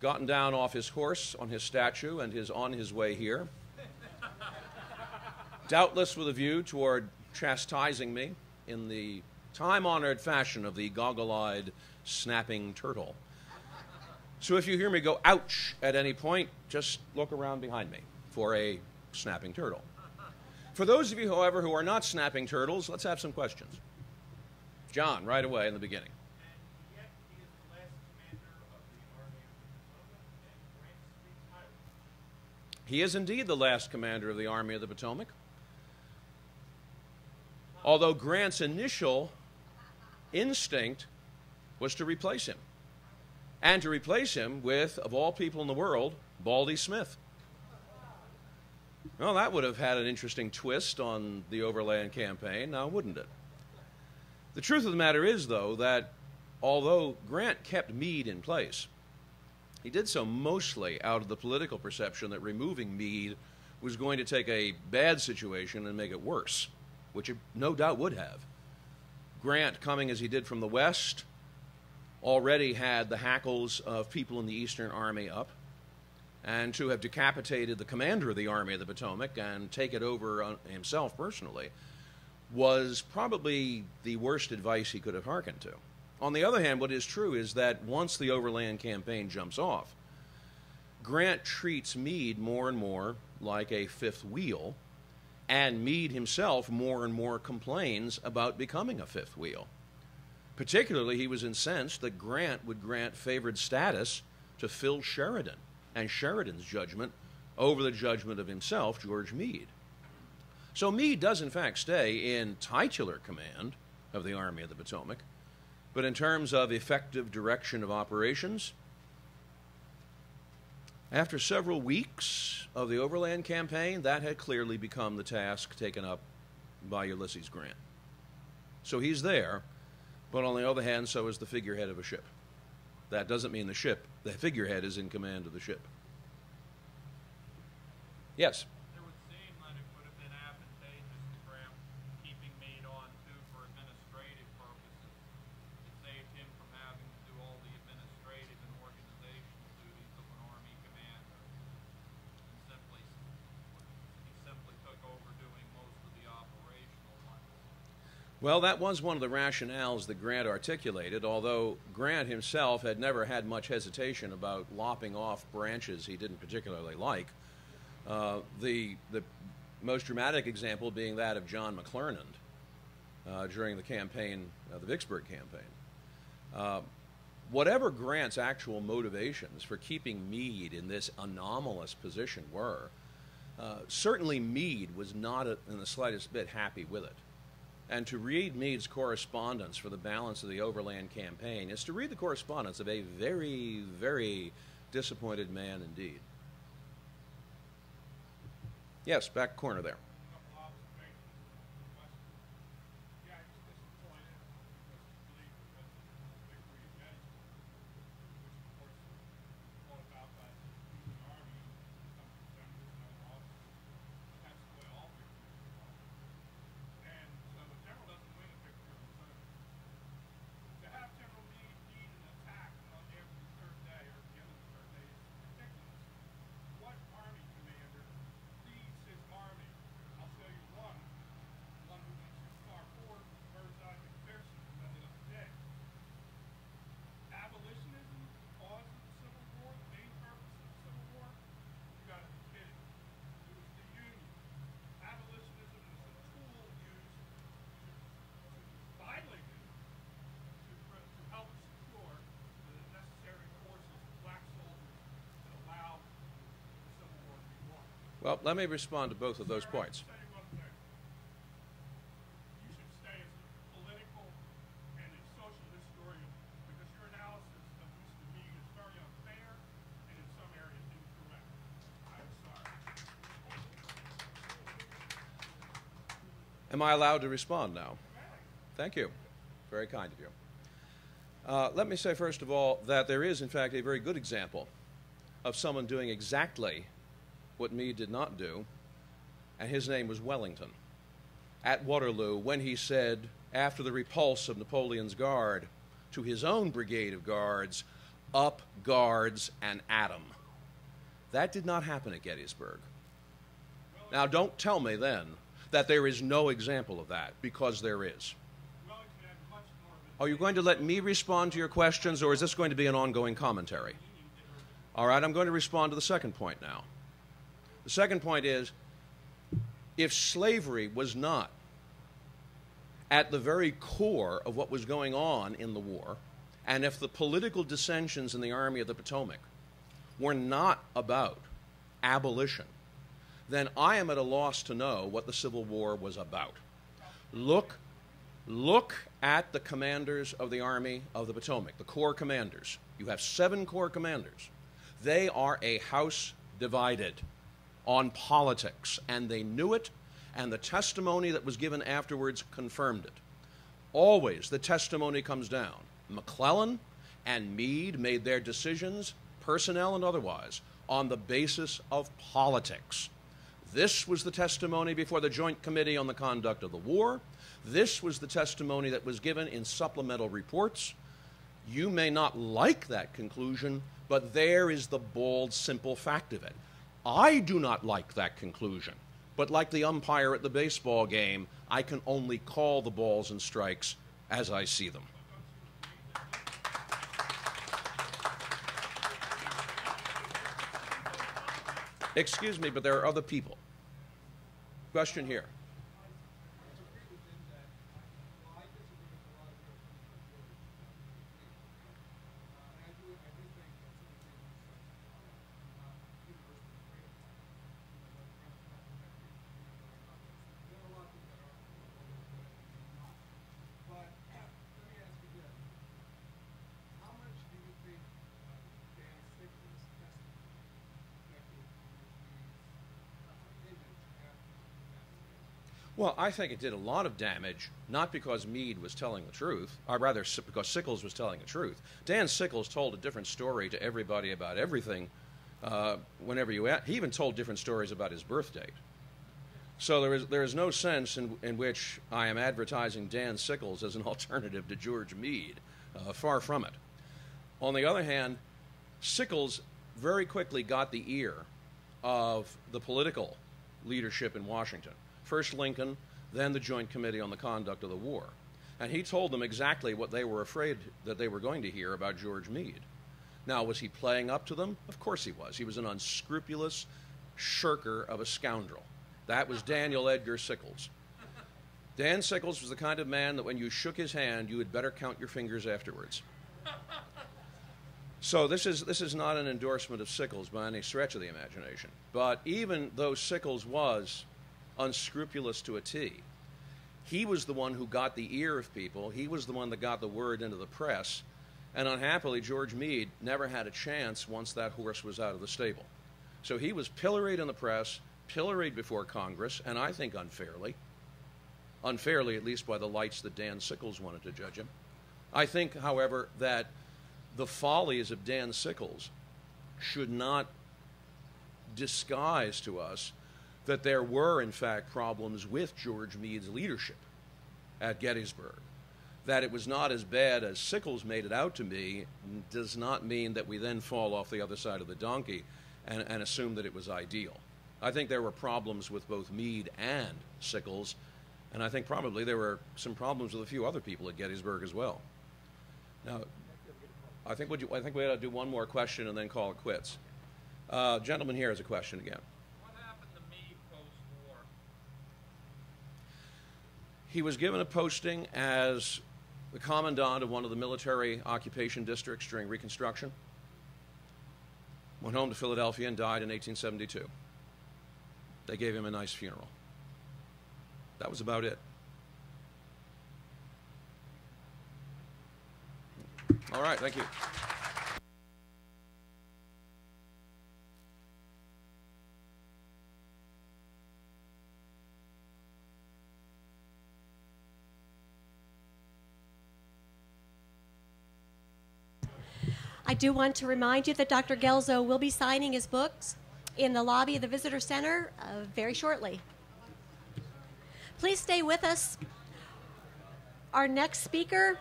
gotten down off his horse on his statue and is on his way here, doubtless with a view toward chastising me in the time-honored fashion of the goggle-eyed snapping turtle. So if you hear me go ouch at any point, just look around behind me for a snapping turtle. For those of you, however, who are not snapping turtles, let's have some questions. John, right away in the beginning. He is indeed the last commander of the Army of the Potomac. Although Grant's initial instinct was to replace him. And to replace him with, of all people in the world, Baldy Smith. Well, that would have had an interesting twist on the overland campaign, now wouldn't it? The truth of the matter is, though, that although Grant kept Meade in place, he did so mostly out of the political perception that removing Meade was going to take a bad situation and make it worse, which it no doubt would have. Grant, coming as he did from the west, already had the hackles of people in the Eastern Army up, and to have decapitated the commander of the Army of the Potomac and take it over himself personally was probably the worst advice he could have hearkened to. On the other hand, what is true is that once the overland campaign jumps off, Grant treats Meade more and more like a fifth wheel, and Meade himself more and more complains about becoming a fifth wheel. Particularly, he was incensed that Grant would grant favored status to Phil Sheridan and Sheridan's judgment over the judgment of himself, George Meade. So Meade does, in fact, stay in titular command of the Army of the Potomac, but in terms of effective direction of operations, after several weeks of the overland campaign, that had clearly become the task taken up by Ulysses Grant. So he's there, but on the other hand, so is the figurehead of a ship. That doesn't mean the figurehead is in command of the ship. Yes? It would seem that it would have been advantageous to Grant keeping Meade on, too, for administrative purposes. It saved him from having to do all the administrative and organizational duties of an Army commander. He simply took over doing most of the operational ones. Well, that was one of the rationales that Grant articulated, although Grant himself had never had much hesitation about lopping off branches he didn't particularly like. The most dramatic example being that of John McClernand during the campaign, the Vicksburg campaign. Whatever Grant's actual motivations for keeping Meade in this anomalous position were, certainly Meade was not in the slightest bit happy with it. And to read Meade's correspondence for the balance of the overland campaign is to read the correspondence of a very, very disappointed man indeed. Yes, back corner there. Well, let me respond to both of those points. Am I allowed to respond now? Thank you. Very kind of you. Let me say, first of all, that there is, in fact, a very good example of someone doing exactly what Meade did not do, and his name was Wellington. At Waterloo, when he said, after the repulse of Napoleon's guard, to his own brigade of guards, up guards and at 'em. That did not happen at Gettysburg. Now, don't tell me then that there is no example of that, because there is. Are you going to let me respond to your questions, or is this going to be an ongoing commentary? All right, I'm going to respond to the second point now. The second point is, if slavery was not at the very core of what was going on in the war, and if the political dissensions in the Army of the Potomac were not about abolition, then I am at a loss to know what the Civil War was about. Look at the commanders of the Army of the Potomac, the Corps commanders. You have 7 Corps commanders. They are a house divided on politics, and they knew it, and the testimony that was given afterwards confirmed it. Always the testimony comes down. McClellan and Meade made their decisions, personnel and otherwise, on the basis of politics. This was the testimony before the Joint Committee on the Conduct of the War. This was the testimony that was given in supplemental reports. You may not like that conclusion, but there is the bald, simple fact of it. I do not like that conclusion, but like the umpire at the baseball game, I can only call the balls and strikes as I see them. Excuse me, but there are other people. Question here. Well, I think it did a lot of damage, not because Meade was telling the truth, or rather because Sickles was telling the truth. Dan Sickles told a different story to everybody about everything whenever you asked. He even told different stories about his birth date. So there is no sense in which I am advertising Dan Sickles as an alternative to George Meade. Far from it. On the other hand, Sickles very quickly got the ear of the political leadership in Washington. First Lincoln, then the Joint Committee on the Conduct of the War. And he told them exactly what they were afraid that they were going to hear about George Meade. Now, was he playing up to them? Of course he was. He was an unscrupulous shirker of a scoundrel. That was Daniel Edgar Sickles. Dan Sickles was the kind of man that when you shook his hand, you had better count your fingers afterwards. So this is not an endorsement of Sickles by any stretch of the imagination. But even though Sickles was unscrupulous to a T, he was the one who got the ear of people. He was the one that got the word into the press. And unhappily, George Meade never had a chance once that horse was out of the stable. So he was pilloried in the press, pilloried before Congress, and I think unfairly at least by the lights that Dan Sickles wanted to judge him. I think, however, that the follies of Dan Sickles should not disguise to us that there were, in fact, problems with George Meade's leadership at Gettysburg. That it was not as bad as Sickles made it out to be does not mean that we then fall off the other side of the donkey and assume that it was ideal. I think there were problems with both Meade and Sickles, and I think probably there were some problems with a few other people at Gettysburg as well. Now, I think we ought to do one more question and then call it quits. Gentleman here has a question again. He was given a posting as the commandant of one of the military occupation districts during Reconstruction, went home to Philadelphia and died in 1872. They gave him a nice funeral. That was about it. All right, thank you. I do want to remind you that Dr. Gelzo will be signing his books in the lobby of the Visitor Center very shortly. Please stay with us. Our next speaker